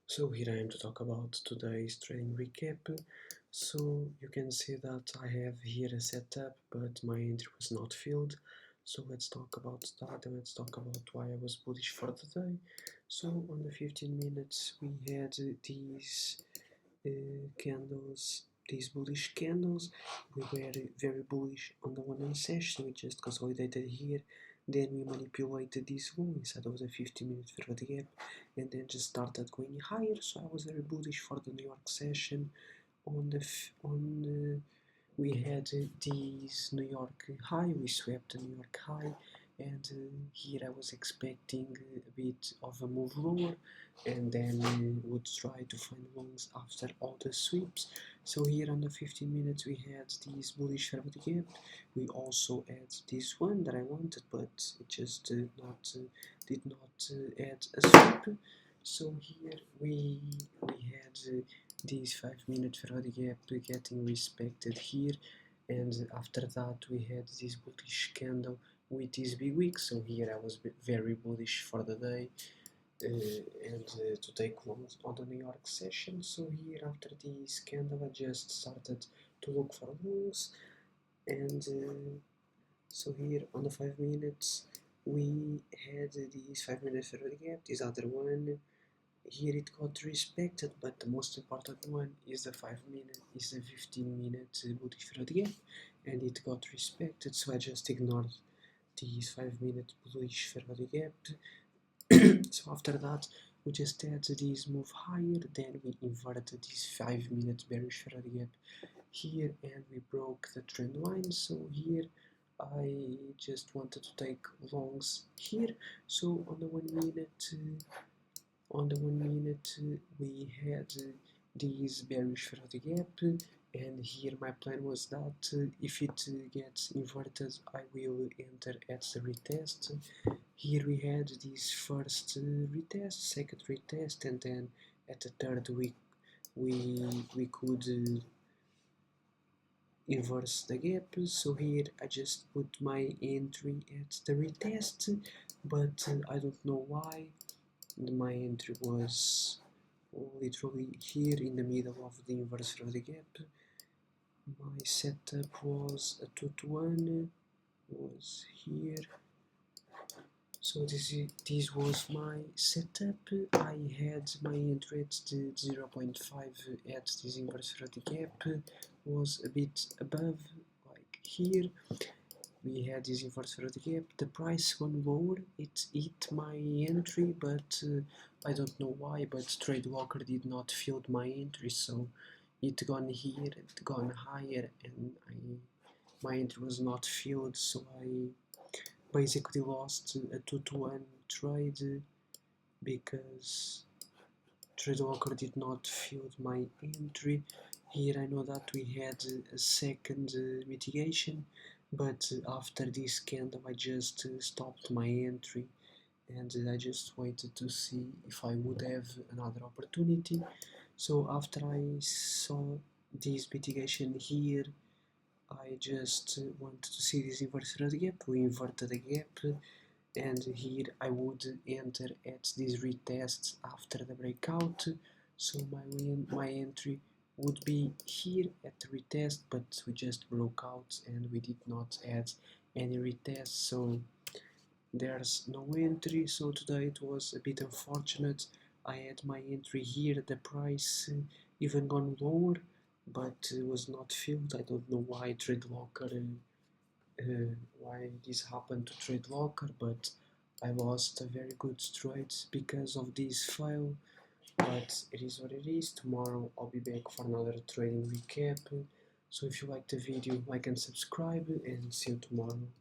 So here I am to talk about today's trading recap. So you can see that I have here a setup, but my entry was not filled. So let's talk about that and let's talk about why I was bullish for the day. So on the 15 minutes we had these candles, these bullish candles. We were very bullish on the 1 hour session. We just consolidated here, then we manipulated this low inside of the 50-minute forward gap, and then just started going higher. So I was very bullish for the New York session. We had this New York high. We swept the New York high, and here I was expecting a bit of a move lower, and then would try to find longs after all the sweeps. So here on the 15 minutes we had this bullish forward gap. We also had this one that I wanted, but it just did not add a sweep. So here we had this 5 minute forward gap getting respected here, and after that we had this bullish candle with this big wick. So here I was very bullish for the day, and to take longs on the New York session. So here after this candle I just started to look for longs, and so here on the 5 minutes we had this 5 minute forward gap, this other one. Here it got respected, but the most important one is the 15-minute bullish forward gap, and it got respected. So I just ignored this 5 minute bullish forward gap. So after that, we just had this move higher, then we inverted this 5 minute bearish forward gap here, and we broke the trend line. So here I just wanted to take longs here. So on the 1 minute. We had this bearish forward gap, and here my plan was that if it gets inverted I will enter at the retest. Here we had this first retest, second retest, and then at the third we could inverse the gap. So here I just put my entry at the retest, but I don't know why my entry was literally here in the middle of the inverse of the gap. My setup was a 2 to 1, was here. So this was my setup. I had my entry at the 0.5 at this inverse of the gap, was a bit above, like here. We had this inverse forward gap. The price gone lower. It hit my entry, but I don't know why. But tradelocker did not fill my entry, so it gone here, it gone higher, and my entry was not filled. So I basically lost a 2 to 1 trade because tradelocker did not fill my entry. Here I know that we had a second mitigation, but after this candle I just stopped my entry, and I just waited to see if I would have another opportunity. So after I saw this mitigation here, I just wanted to see this inverted gap. We inverted the gap, and here I would enter at this retest after the breakout. So my entry would be here at the retest, but we just broke out and we did not add any retest, so there's no entry. So today it was a bit unfortunate. I had my entry here, the price even gone lower, but it was not filled. I don't know why why this happened to tradelocker, but I lost a very good trade because of this fail. But it is what it is. Tomorrow I'll be back for another trading recap. So if you liked the video, like and subscribe, and see you tomorrow.